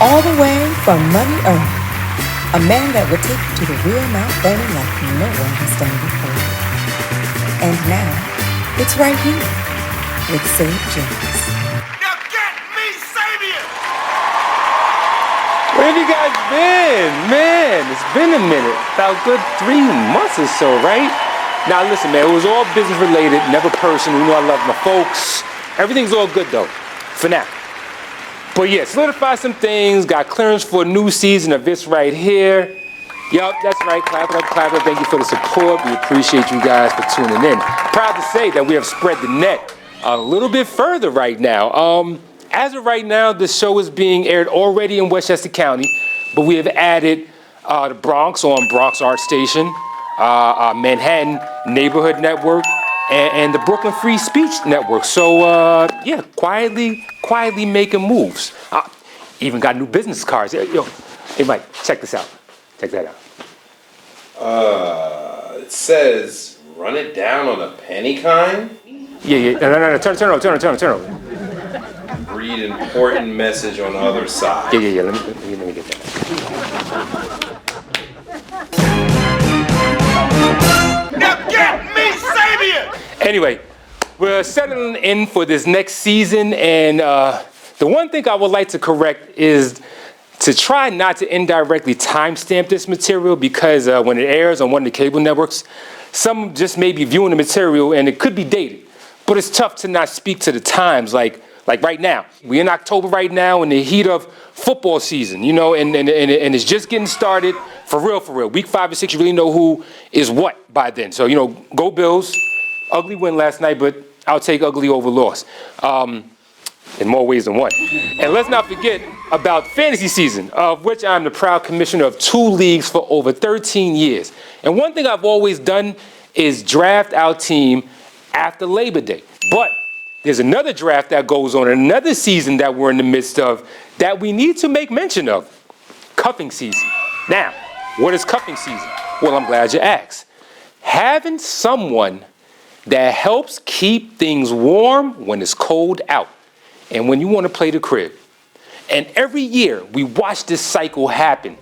All the way from Mother Earth, a man that would take you to the real Mount Vernon like no one has done before. And now, it's right here with Sid James. Now get me Sabe! Where have you guys been? Man, it's been a minute. About good 3 months or so, right? Now listen, man, it was all business related, never personal. You know I love my folks. Everything's all good though, for now. But yeah, solidified some things, got clearance for a new season of this right here. Yup, that's right, clap it up, clap it up. Thank you for the support. We appreciate you guys for tuning in. Proud to say that we have spread the net a little bit further right now. As of right now, the show is being aired already in Westchester County, but we have added the Bronx on Bronx Art Station, Manhattan Neighborhood Network, and the Brooklyn Free Speech Network. So yeah, quietly making moves. Even got new business cards. Yo, hey Mike, check this out. Check that out. It says, run it down on the penny kind? Yeah. No. Turn over. Read important message on the other side. Yeah. Let me get that. Now get me Sabe! Anyway, we're settling in for this next season, and the one thing I would like to correct is to try not to indirectly timestamp this material, because when it airs on one of the cable networks, some just may be viewing the material and it could be dated. But it's tough to not speak to the times, like right now. We're in October right now in the heat of football season, you know, and it's just getting started for real. Week 5 or 6, you really know who is what by then. So, you know, go Bills. Ugly win last night, but I'll take ugly over loss. In more ways than one. And let's not forget about fantasy season, of which I'm the proud commissioner of 2 leagues for over 13 years. And one thing I've always done is draft our team after Labor Day. But there's another draft that goes on, another season that we're in the midst of, that we need to make mention of. Cuffing season. Now, what is cuffing season? Well, I'm glad you asked. Having someone that helps keep things warm when it's cold out and when you want to play the crib. And every year we watch this cycle happen.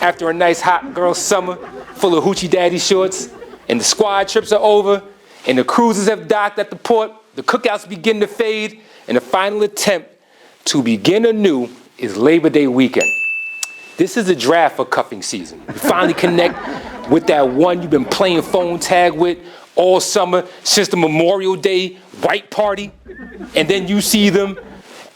After a nice hot girl summer full of hoochie daddy shorts, and the squad trips are over, and the cruisers have docked at the port, the cookouts begin to fade, and the final attempt to begin anew is Labor Day weekend. This is a draft for cuffing season. You finally connect with that one you've been playing phone tag with all summer since the Memorial Day white party, and then you see them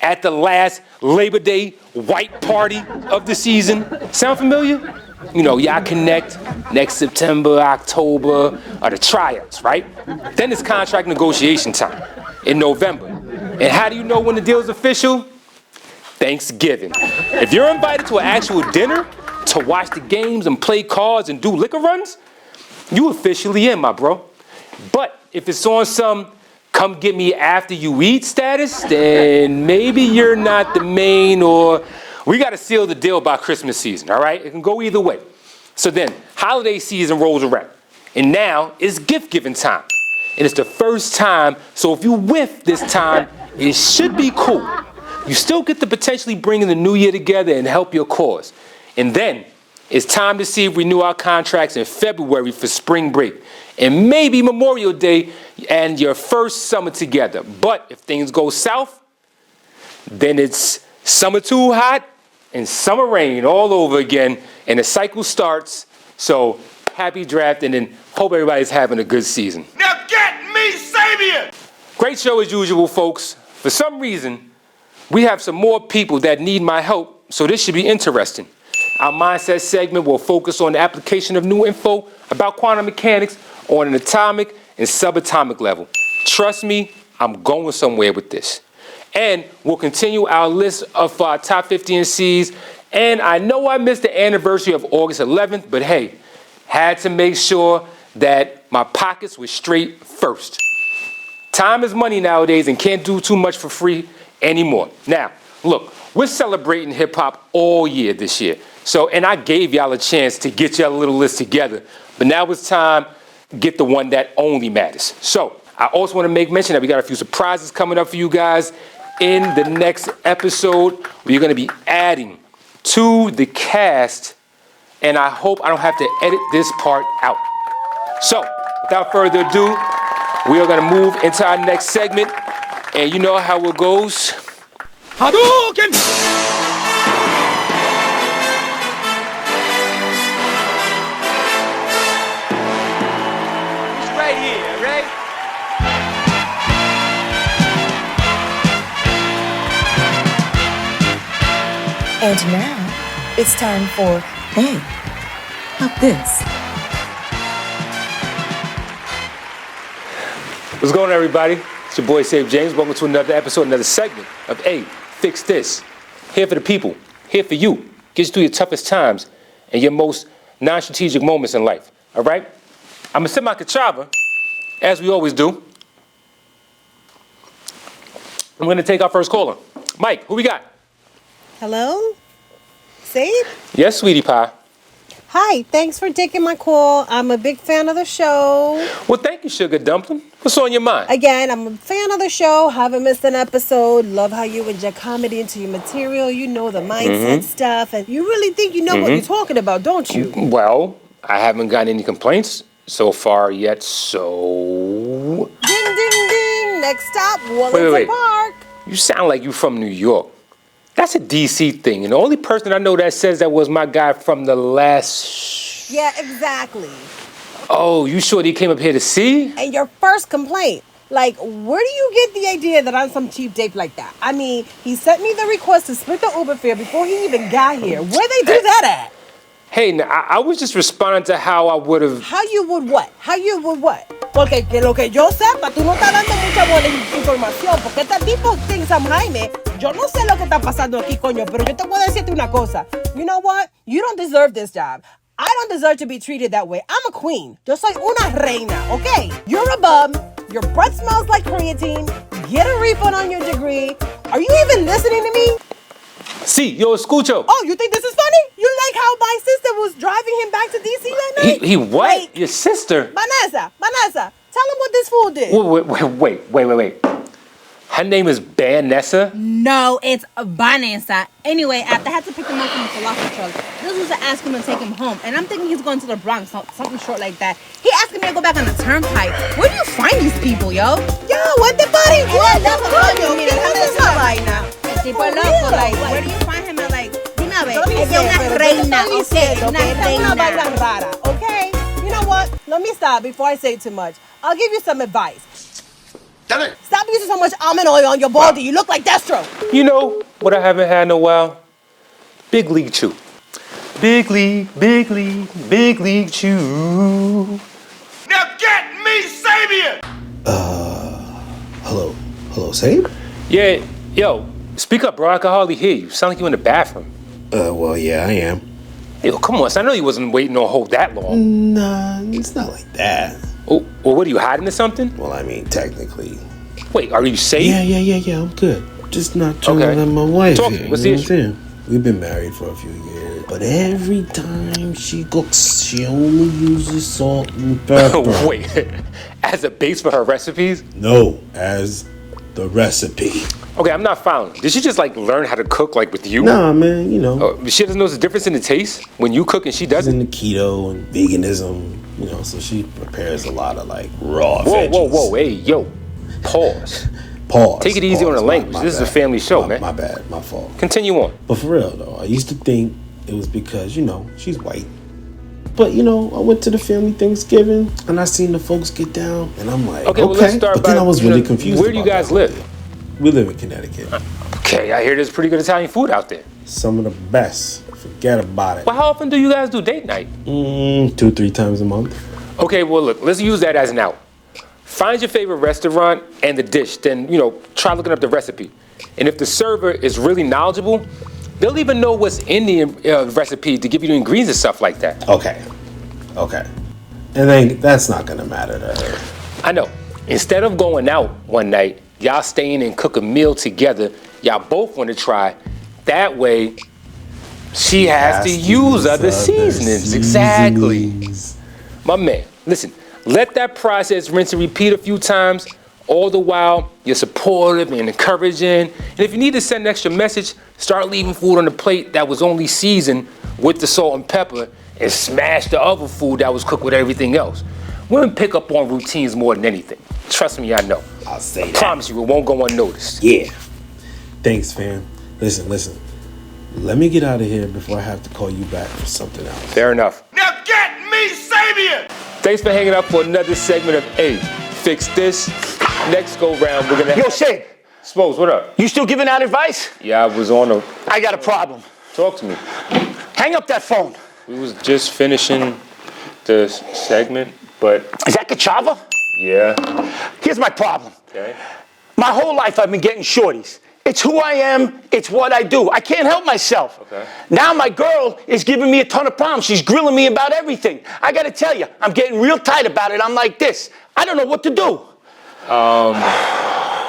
at the last Labor Day white party of the season. Sound familiar? You know, y'all connect next September, October, are the tryouts, right? Then it's contract negotiation time in November. And how do you know when the deal is official? Thanksgiving. If you're invited to an actual dinner to watch the games and play cards and do liquor runs, you officially in, my bro. But if it's on some come get me after you eat status, then maybe you're not the main, or we got to seal the deal by Christmas season, all right? It can go either way. So then holiday season rolls around, and now it's gift giving time. And it's the first time, so if you whiff this time, it should be cool. You still get to potentially bring in the new year together and help your cause. And then it's time to see if we renew our contracts in February for spring break, and maybe Memorial Day and your first summer together. But if things go south, then it's summer too hot and summer rain all over again, and the cycle starts. So happy drafting, and hope everybody's having a good season. Now get me Sabe! Great show as usual, folks. For some reason, we have some more people that need my help, so this should be interesting. Our mindset segment will focus on the application of new info about quantum mechanics on an atomic and subatomic level. Trust me, I'm going somewhere with this. And we'll continue our list of our top 50 NCs. And I know I missed the anniversary of August 11th, but hey, had to make sure that my pockets were straight first. Time is money nowadays and can't do too much for free anymore. Now, look, we're celebrating hip hop all year this year. So, and I gave y'all a chance to get y'all a little list together, but now it's time to get the one that only matters. So, I also want to make mention that we got a few surprises coming up for you guys in the next episode. We're going to be adding to the cast, and I hope I don't have to edit this part out. So, without further ado, we are gonna move into our next segment, and you know how it goes. Hadouken! It's right here, right? And now it's time for Hey, How This? What's going on, everybody? It's your boy, Sabe James. Welcome to another episode, another segment of Hey, Fix This. Here for the people, here for you. Get you through your toughest times and your most non-strategic moments in life, all right? I'm going to send my kachava, as we always do. I'm going to take our first caller. Mike, who we got? Hello? Sabe? Yes, sweetie pie. Hi, thanks for taking my call. I'm a big fan of the show. Well, thank you, Sugar Dumpling. What's on your mind? Again, I'm a fan of the show. Haven't missed an episode. Love how you inject comedy into your material. You know the mindset stuff. And you really think you know what you're talking about, don't you? Well, I haven't gotten any complaints so far yet, so... Ding, ding, ding. Next stop, Wellington Wait. Park. You sound like you from New York. That's a DC thing, and the only person I know that says that was my guy from the last... Yeah, exactly. Oh, you sure he came up here to see? And your first complaint. Like, where do you get the idea that I'm some cheap date like that? I mean, he sent me the request to split the Uber fare before he even got here. Where they do that at? Hey, now, I was just responding to how I would have... How you would what? How you would what? Porque que lo que yo sepa, tú no estás dando mucha buena información. Porque este tipo thinks I'm Jaime. Yo no sé lo que está pasando aquí, coño, pero yo te puedo decirte una cosa. You know what? You don't deserve this job. I don't deserve to be treated that way. I'm a queen. Yo soy una reina, okay? You're a bum. Your breath smells like creatine. Get a refund on your degree. Are you even listening to me? See, yo, escucho. Oh, you think this is funny? You like how my sister was driving him back to D.C. that night? He what? Wait. Your sister? Vanessa, tell him what this fool did. Wait. Her name is Vanessa? No, it's Vanessa. Anyway, after I had to pick him up from the falafel truck, this was to ask him to take him home. And I'm thinking he's going to the Bronx, something short like that. He asking me to go back on the turnpike. Where do you find these people, yo? Yo, what the buddy? Yeah, that's what I'm coño? doing. ¿Quién es esa vaina? El tipo For loco, real, like, like- where do you find him? Like, dime a ver, Yo ella es sé, una pero yo te reina, estoy okay, diciendo una que esta es una vaina reina. rara, okay? You know what? Let me stop before I say too much. I'll give you some advice. Stop using so much almond oil on your baldy. You look like Destro. You know what I haven't had in a while? Big League Chew. Big League Chew. Now get me Sabian! Hello, Sabe? Yeah, yo, speak up, bro. I can hardly hear you. Sound like you in the bathroom. Well, yeah, I am. Yo, come on, son. I know you wasn't waiting on hold that long. Nah, it's not like that. Oh, well, what are you hiding or something? Well, I mean, technically. Wait, are you safe? Yeah, I'm good. Just not trying Okay. to let my wife Talk to here. me. What's you the know what I'm saying? We've been married for a few years, but every time she cooks, she only uses salt and pepper. Wait, as a base for her recipes? No, as the recipe. Okay, I'm not following. Did she just like learn how to cook like with you? Nah, man, you know, Oh, she doesn't know the difference in the taste when you cook and she she's doesn't? into keto and veganism, you know, so she prepares a lot of like raw Whoa, veggies. hey, yo, pause. Pause. Take it easy on the My- language. my This is a bad. family show, man. My bad, my fault. Continue on. But for real though, I used to think it was because, you know, she's white. But you know, I went to the family Thanksgiving and I seen the folks get down and I'm like, Okay, well, let's start but then by, I was you really know, confused. where do you about guys that live? whole thing. We live in Connecticut. Okay, I hear there's pretty good Italian food out there. Some of the best. Forget about it. Well, how often do you guys do date night? 2-3 times a month. Okay, well, look, let's use that as an out. Find your favorite restaurant and the dish, then, you know, try looking up the recipe. And if the server is really knowledgeable, they'll even know what's in the recipe to give you the ingredients and stuff like that. Okay. And then that's not gonna matter to her. I know. Instead of going out one night, y'all staying and cook a meal together, y'all both want to try. That way, she has to use other seasonings. Exactly. My man, listen, let that process rinse and repeat a few times. All the while, you're supportive and encouraging. And if you need to send an extra message, start leaving food on the plate that was only seasoned with the salt and pepper and smash the other food that was cooked with everything else. Women pick up on routines more than anything. Trust me, I know. I'll say I that. promise you, it won't go unnoticed. Yeah. Thanks, fam. Listen. Let me get out of here before I have to call you back for something else. Fair enough. Now get me Sabian! Thanks for hanging out for another segment of A. Fix This. Next go round, we're gonna Yo, Sabe. Spose, what up? You still giving out advice? Yeah, I was on a... I got a problem. Talk to me. Hang up that phone. We was just finishing the segment, but Is that Kachava? yeah. Here's my problem. Okay. My whole life I've been getting shorties. It's who I am, it's what I do. I can't help myself. Okay. Now my girl is giving me a ton of problems. She's grilling me about everything. I gotta tell you, I'm getting real tight about it. I'm like this. I don't know what to do.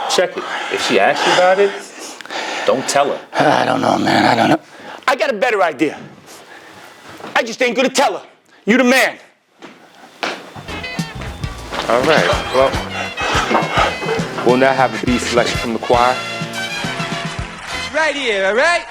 Check it. If she asks you about it, don't tell her. I don't know, man. I don't know. I got a better idea. I just ain't gonna tell her. You the man. All right. Well, we'll now have a beat selection from the choir. Right here, all right?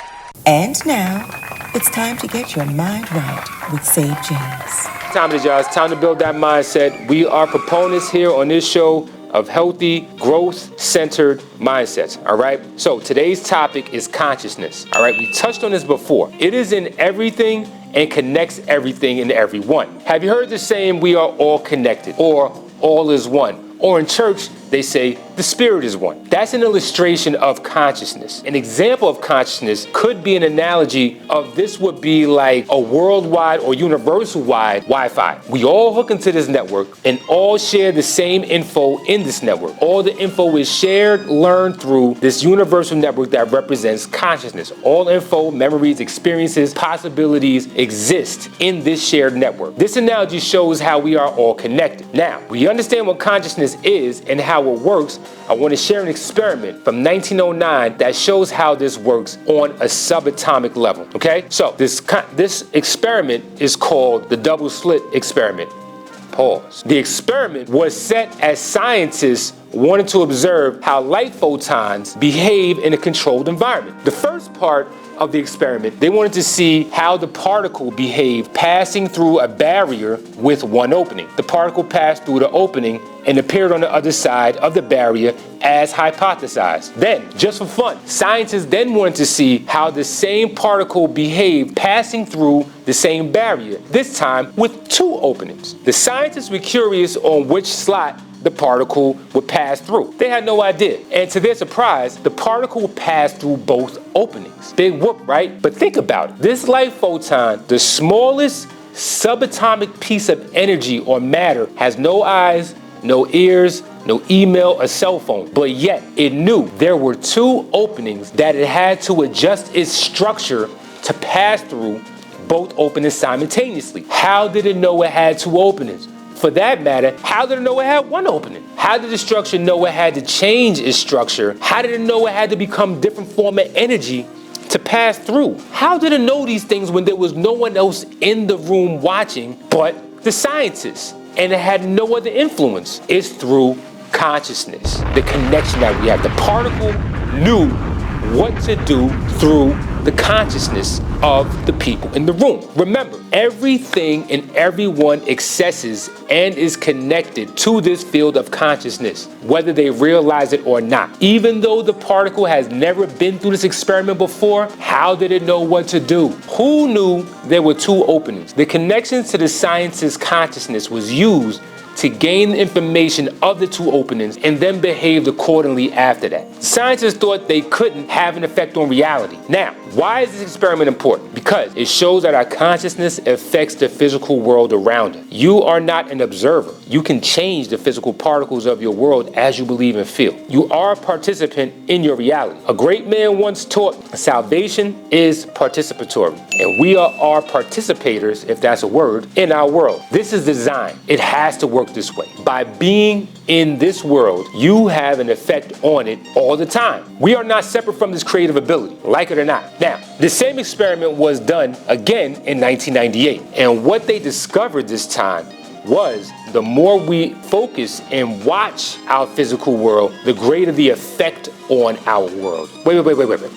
And now, it's time to get your mind right with Save James. Time it is, y'all. It's time to build that mindset. We are proponents here on this show of healthy, growth-centered mindsets, all right? So today's topic is consciousness, all right? We touched on this before. It is in everything and connects everything and everyone. Have you heard the saying, we are all connected, or all is one? Or in church, they say the spirit is one. That's an illustration of consciousness. An example of consciousness could be an analogy of this would be like a worldwide or universal-wide Wi-Fi. We all hook into this network and all share the same info in this network. All the info is shared, learned through this universal network that represents consciousness. All info, memories, experiences, possibilities exist in this shared network. This analogy shows how we are all connected. Now, we understand what consciousness is and how it works. I want to share an experiment from 1909 that shows how this works on a subatomic level, okay? So this experiment is called the double slit experiment. Pause. The experiment was set as scientists wanted to observe how light photons behave in a controlled environment. The first part of the experiment, they wanted to see how the particle behaved passing through a barrier with one opening. The particle passed through the opening and appeared on the other side of the barrier as hypothesized. Then, just for fun, scientists then wanted to see how the same particle behaved passing through the same barrier, this time with two openings. The scientists were curious on which slot the particle would pass through. They had no idea. And to their surprise, the particle passed through both openings. Big whoop, right? But think about it. This light photon, the smallest subatomic piece of energy or matter, has no eyes, no ears, no email or cell phone. But yet, it knew there were two openings that it had to adjust its structure to pass through both openings simultaneously. How did it know it had two openings? For that matter, how did it know it had one opening? How did the structure know it had to change its structure? How did it know it had to become different form of energy to pass through? How did it know these things when there was no one else in the room watching but the scientists? And it had no other influence. It's through consciousness, the connection that we have. The particle knew what to do through the consciousness of the people in the room. Remember, everything and everyone accesses and is connected to this field of consciousness, whether they realize it or not. Even though the particle has never been through this experiment before, how did it know what to do? Who knew there were two openings? The connections to the scientist's consciousness was used to gain the information of the two openings and then behaved accordingly after that. Scientists thought they couldn't have an effect on reality. Now, why is this experiment important? Because it shows that our consciousness affects the physical world around us. You are not an observer. You can change the physical particles of your world as you believe and feel. You are a participant in your reality. A great man once taught salvation is participatory, and we are participators, if that's a word, in our world. This is design. It has to work this way. By being in this world, you have an effect on it all the time. We are not separate from this creative ability, like it or not. Now, the same experiment was done again in 1998, and what they discovered this time was the more we focus and watch our physical world, the greater the effect on our world. Wait.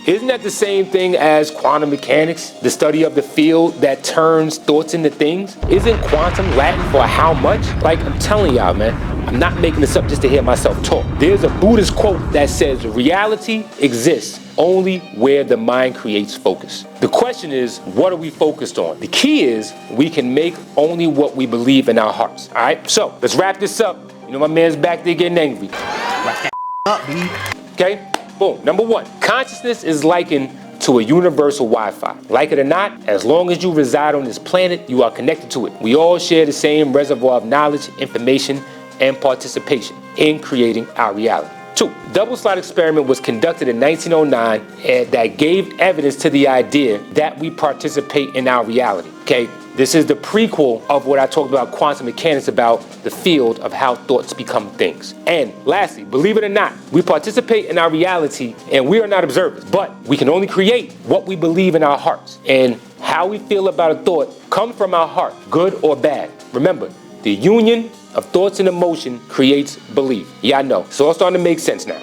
Isn't that the same thing as quantum mechanics, the study of the field that turns thoughts into things? Isn't quantum Latin for how much? Like, I'm telling y'all, man, I'm not making this up just to hear myself talk. There's a Buddhist quote that says, reality exists only where the mind creates focus. The question is, what are we focused on? The key is we can make only what we believe in our hearts. All right, so let's wrap this up. You know, my man's back there getting angry. Wrap that up, B. Okay, boom. Number one, consciousness is likened to a universal Wi-Fi. Like it or not, as long as you reside on this planet, you are connected to it. We all share the same reservoir of knowledge, information, and participation in creating our reality. 2. Double slide experiment was conducted in 1909 and that gave evidence to the idea that we participate in our reality. Okay, this is the prequel of what I talked about quantum mechanics, about the field of how thoughts become things. And lastly, believe it or not, we participate in our reality and we are not observers, but we can only create what we believe in our hearts. And how we feel about a thought comes from our heart, good or bad. Remember, the union of thoughts and emotion creates belief. Yeah, I know. It's all starting to make sense now.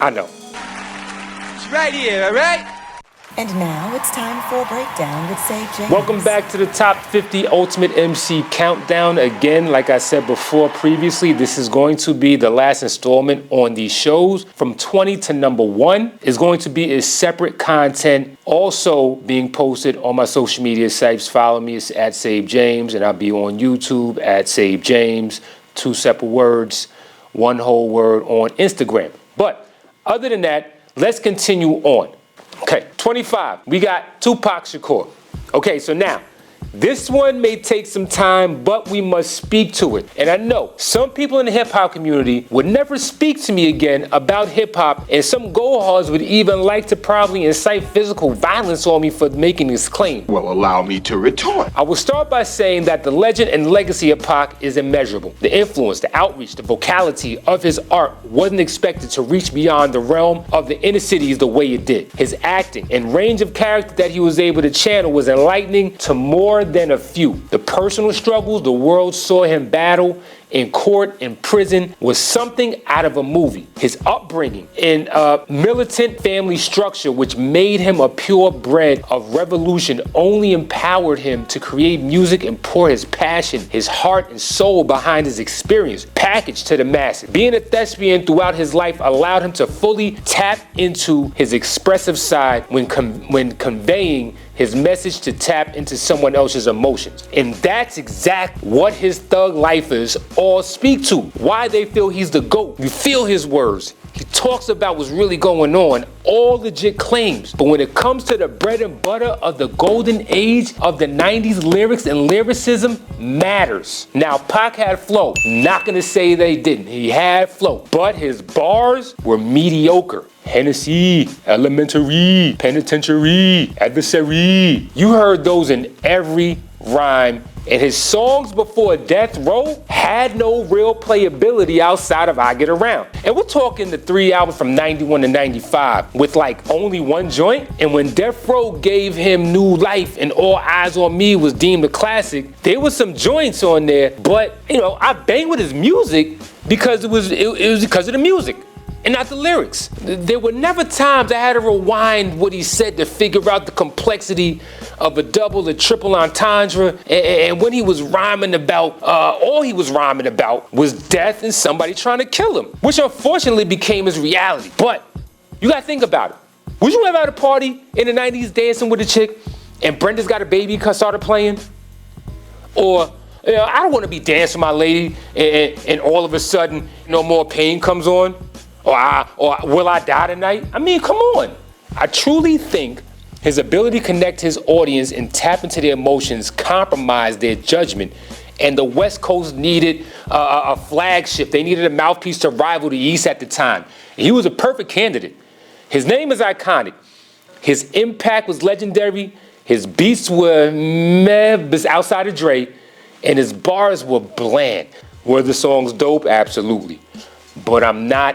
I know. It's right here, all right? And now it's time for a breakdown with Sabe James. Welcome back to the Top 50 Ultimate MC Countdown. Again, like I said before previously, this is going to be the last installment on these shows. From 20 to number 1 is going to be a separate content also being posted on my social media sites. Follow me, it's at Sabe James, and I'll be on YouTube at Sabe James, 2 separate words, 1 whole word on Instagram. But other than that, let's continue on. Okay, 25, we got Tupac Shakur. Okay, so now, this one may take some time, but we must speak to it. And I know some people in the hip-hop community would never speak to me again about hip-hop, and some go-hards would even like to probably incite physical violence on me for making this claim. Well, allow me to retort. I will start by saying that the legend and legacy of Pac is immeasurable. The influence, the outreach, the vocality of his art wasn't expected to reach beyond the realm of the inner cities the way it did. His acting and range of character that he was able to channel was enlightening to more than a few. The personal struggles the world saw him battle in court and prison was something out of a movie. His upbringing in a militant family structure, which made him a purebred of revolution, only empowered him to create music and pour his passion, his heart and soul behind his experience, packaged to the masses. Being a thespian throughout his life allowed him to fully tap into his expressive side when conveying his message, to tap into someone else's emotions. And that's exactly what his thug lifers all speak to. Why they feel he's the GOAT. You feel his words. He talks about what's really going on, all legit claims. But when it comes to the bread and butter of the golden age of the 90s, lyrics and lyricism matters. Now, Pac had flow. Not gonna say they didn't. He had flow. But his bars were mediocre. Hennessy, elementary, penitentiary, adversary. You heard those in every rhyme. And his songs before Death Row had no real playability outside of I Get Around. And we're talking the 3 albums from 91 to 95 with like only 1 joint. And when Death Row gave him new life and All Eyes on Me was deemed a classic, there was some joints on there. But, you know, I banged with his music because it was because of the music and not the lyrics. There were never times I had to rewind what he said to figure out the complexity of a double or triple entendre. And when he was rhyming about, all he was rhyming about was death and somebody trying to kill him, which unfortunately became his reality. But you gotta think about it. Would you ever at a party in the 90s dancing with a chick and Brenda's Got a Baby started playing? Or, you know, I don't wanna be dancing with my lady and all of a sudden No More Pain comes on? Or Will I Die Tonight? I mean, come on. I truly think his ability to connect his audience and tap into their emotions compromised their judgment. And the West Coast needed a flagship. They needed a mouthpiece to rival the East at the time. And he was a perfect candidate. His name is iconic. His impact was legendary. His beats were meh outside of Dre. And his bars were bland. Were the songs dope? Absolutely. But I'm not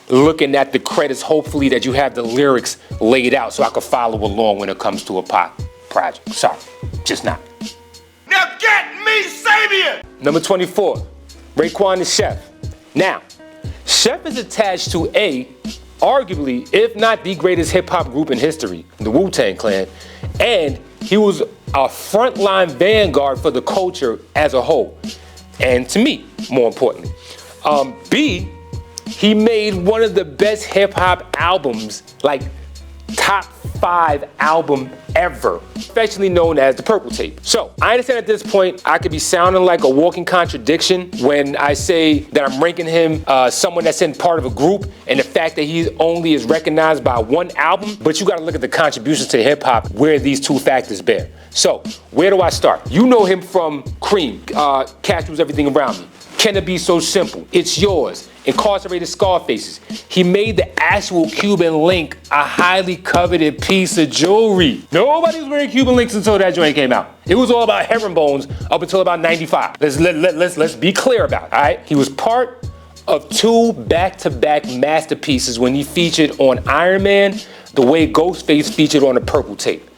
looking at the credits, hopefully that you have the lyrics laid out so I can follow along when it comes to a pop project. Sorry, just not. Now get me! me, Sabe! Number 24, Raekwon the Chef. Now, Chef is attached to arguably, if not the greatest hip hop group in history, the Wu-Tang Clan, and he was a frontline vanguard for the culture as a whole. And to me, more importantly. B, he made one of the best hip hop albums, like top 5 album ever, affectionately known as the Purple Tape. So I understand at this point I could be sounding like a walking contradiction when I say that I'm ranking him someone that's in part of a group, and the fact that he only is recognized by one album, but you gotta look at the contributions to hip hop where these two factors bear. So where do I start? You know him from Cream, Casual's Everything Around Me, Can It Be So Simple, It's Yours, Incarcerated Scarfaces. He made the actual Cuban link a highly coveted piece of jewelry. Nobody was wearing Cuban links until that joint came out. It was all about herringbone up until about 95. Let's be clear about it, all right? He was part of 2 back-to-back masterpieces when he featured on Iron Man, the way Ghostface featured on the Purple Tape.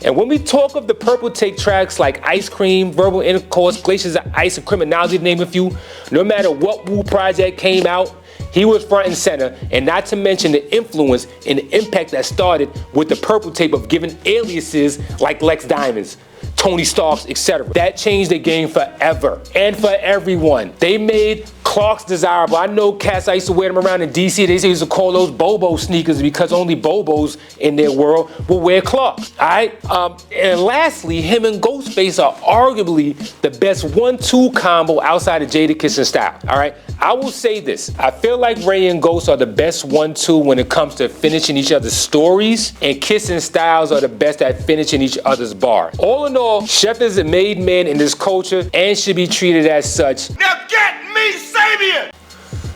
And when we talk of the Purple Tape tracks like Ice Cream, Verbal Intercourse, Glaciers of Ice, and Criminality, to name a few, no matter what Wu project came out, he was front and center, and not to mention the influence and the impact that started with the Purple Tape of giving aliases like Lex Diamonds, Tony Starks, etc. That changed the game forever and for everyone. They made Clarks desirable. I know cats, I used to wear them around in DC. They used to call those Bobo sneakers because only Bobos in their world will wear Clarks, all right? And lastly, him and Ghostface are arguably the best 1-2 combo outside of Jadakiss and Style, all right? I will say this. I feel like Ray and Ghost are the best 1-2 when it comes to finishing each other's stories, and Kiss and Styles are the best at finishing each other's bars. All in all, Chef is a made man in this culture and should be treated as such. Now get me, Sabe!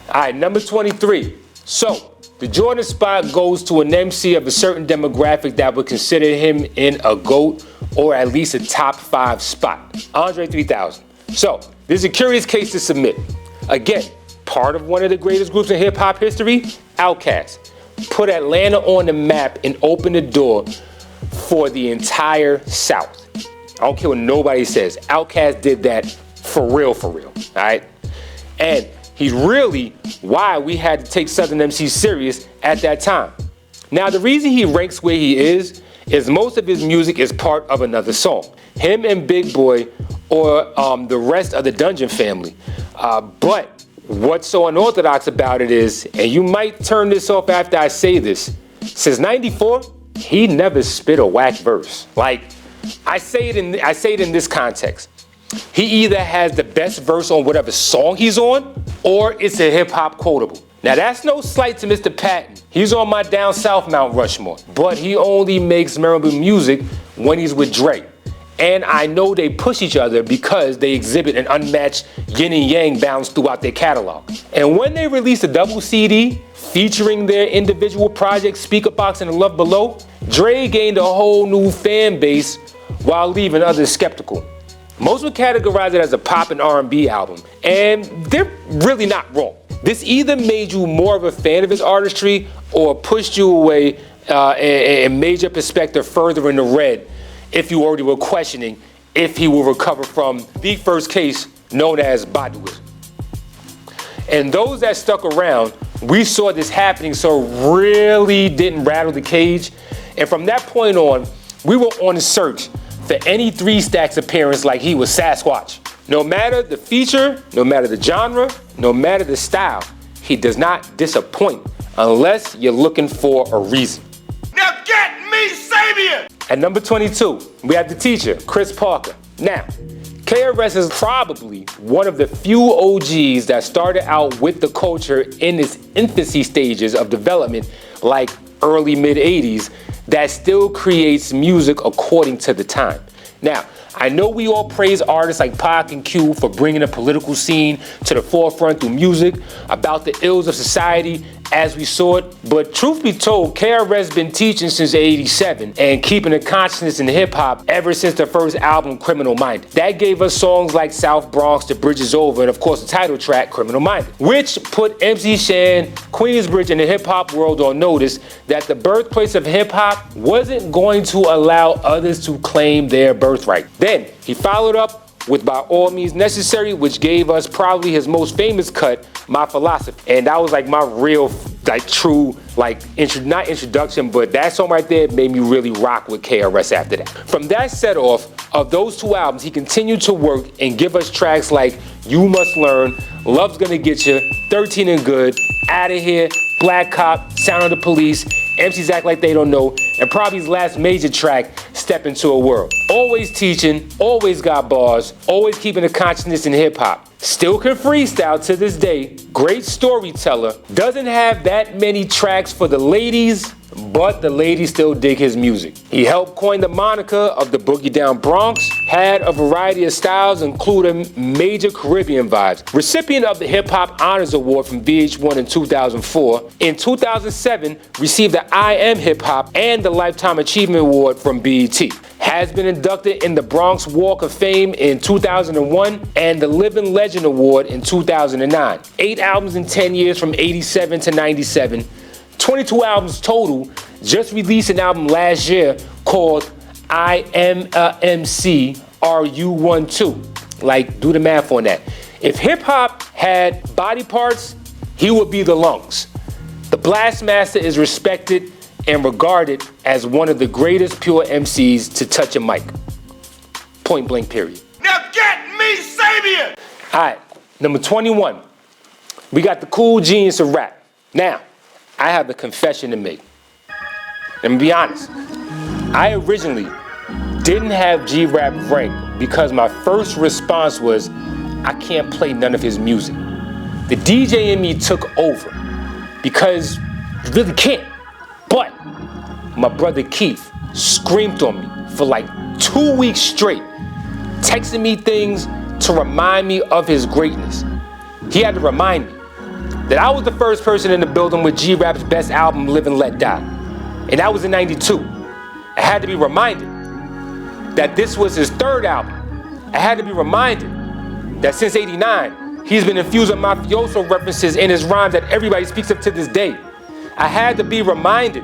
All right, number 23. So, the Jordan spot goes to an MC of a certain demographic that would consider him in a GOAT or at least a top 5 spot. Andre 3000. So, this is a curious case to submit. Again, part of one of the greatest groups in hip hop history, Outkast, put Atlanta on the map and opened the door for the entire South. I don't care what nobody says. Outkast did that for real, all right? And he's really why we had to take Southern MC serious at that time. Now, the reason he ranks where he is most of his music is part of another song. Him and Big Boy or the rest of the Dungeon family. But what's so unorthodox about it is, and you might turn this off after I say this, since 94, he never spit a whack verse. Like, I say it in this context. He either has the best verse on whatever song he's on, or it's a hip-hop quotable. Now, that's no slight to Mr. Patton. He's on my down south Mount Rushmore, but he only makes memorable music when he's with Dre. And I know they push each other because they exhibit an unmatched yin and yang balance throughout their catalog. And when they released a double CD featuring their individual projects, Speakerboxxx and Love Below, Dre gained a whole new fan base while leaving others skeptical. Most would categorize it as a pop and R&B album, and they're really not wrong. This either made you more of a fan of his artistry or pushed you away and made your perspective further in the red if you already were questioning if he will recover from the first case known as Baduism. And those that stuck around, we saw this happening, so really didn't rattle the cage. And from that point on, we were on a search for any 3 Stacks appearance like he was Sasquatch. No matter the feature, no matter the genre, no matter the style, he does not disappoint unless you're looking for a reason. Now get me, Sabe! At number 22, we have the teacher, Chris Parker. Now, KRS is probably one of the few OGs that started out with the culture in its infancy stages of development, like early mid-80s, that still creates music according to the time. Now, I know we all praise artists like Pac and Q for bringing the political scene to the forefront through music, about the ills of society as we saw it, but truth be told, KRS been teaching since '87 and keeping a consciousness in hip-hop ever since the first album, Criminal Minded. That gave us songs like South Bronx, The Bridge Is Over, and of course the title track, Criminal Minded, which put MC Shan, Queensbridge, and the hip-hop world on notice that the birthplace of hip-hop wasn't going to allow others to claim their birthright. Then he followed up with By All Means Necessary, which gave us probably his most famous cut, My Philosophy. And that was like my real, like true, like not introduction, but that song right there made me really rock with KRS after that. From that set off, of those two albums, he continued to work and give us tracks like You Must Learn, Love's Gonna Get You, 13 and Good, Outta Here, Black Cop, Sound of the Police, MCs Act Like They Don't Know, and probably his last major track, Step Into a World. Always teaching, always got bars, always keeping a consciousness in hip hop. Still can freestyle to this day, great storyteller, doesn't have that many tracks for the ladies, but the ladies still dig his music. He helped coin the moniker of the Boogie Down Bronx, had a variety of styles including major Caribbean vibes. Recipient of the Hip Hop Honors Award from VH1 in 2004. In 2007, received the I Am Hip Hop and the Lifetime Achievement Award from BET. Has been inducted in the Bronx Walk of Fame in 2001 and the Living Legend Award in 2009. 8 albums in 10 years from 87 to 97. 22 albums total. Just released an album last year called I Am a MC RU12. Like, do the math on that. If hip hop had body parts, he would be the lungs. The Blastmaster is respected and regarded as one of the greatest pure MCs to touch a mic. Point blank, period. Now get me Sabian! All right, number 21. We got the cool genius of rap. Now, I have a confession to make. Let me be honest. I originally didn't have G-Rap ranked because my first response was, I can't play none of his music. The DJ in me took over because you really can't. But my brother Keith screamed on me for like 2 weeks straight, texting me things to remind me of his greatness. He had to remind me that I was the first person in the building with G-Rap's best album, Live and Let Die. And that was in '92. I had to be reminded that this was his third album. I had to be reminded that since '89, he's been infusing mafioso references in his rhymes that everybody speaks of to this day. I had to be reminded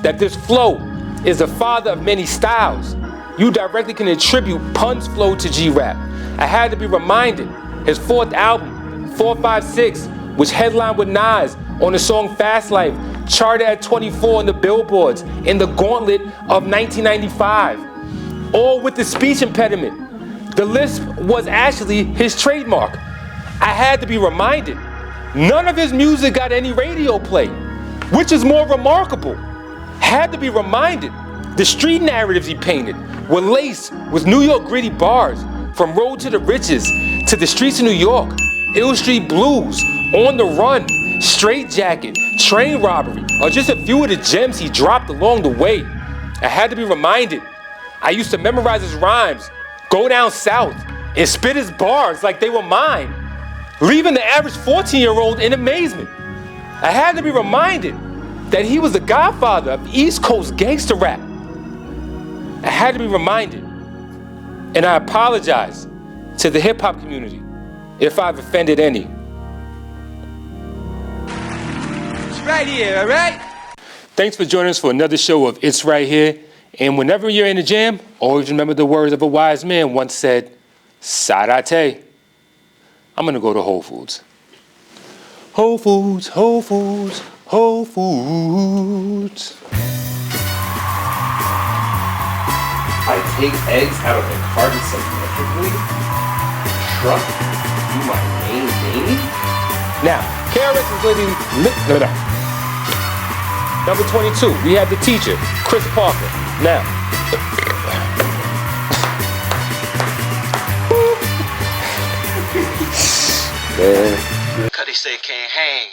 that this flow is the father of many styles. You directly can attribute Pun's flow to G-Rap. I had to be reminded his fourth album, 456, which headlined with Nas on the song Fast Life, charted at 24 on the billboards in the gauntlet of 1995. All with the speech impediment. The lisp was actually his trademark. I had to be reminded, none of his music got any radio play, which is more remarkable. Had to be reminded, the street narratives he painted were laced with New York gritty bars, from Road to the Riches to the streets of New York, Ill Street Blues, On the Run, Straight Jacket, Train Robbery, are just a few of the gems he dropped along the way. I had to be reminded, I used to memorize his rhymes, go down south, and spit his bars like they were mine, leaving the average 14-year-old in amazement. I had to be reminded that he was the godfather of East Coast gangster rap. I had to be reminded, and I apologize to the hip-hop community if I've offended any. It's right here, all right? Thanks for joining us for another show of It's Right Here. And whenever you're in the jam, always remember the words of a wise man once said, Sabe. I'm gonna go to Whole Foods. Whole Foods, Whole Foods, Whole Foods. I take eggs out of the carton symmetrically. Truck do my main thing. Now, KRS is literally... Number 22, we have the teacher, Chris Parker. Now. Cause they say can't hang.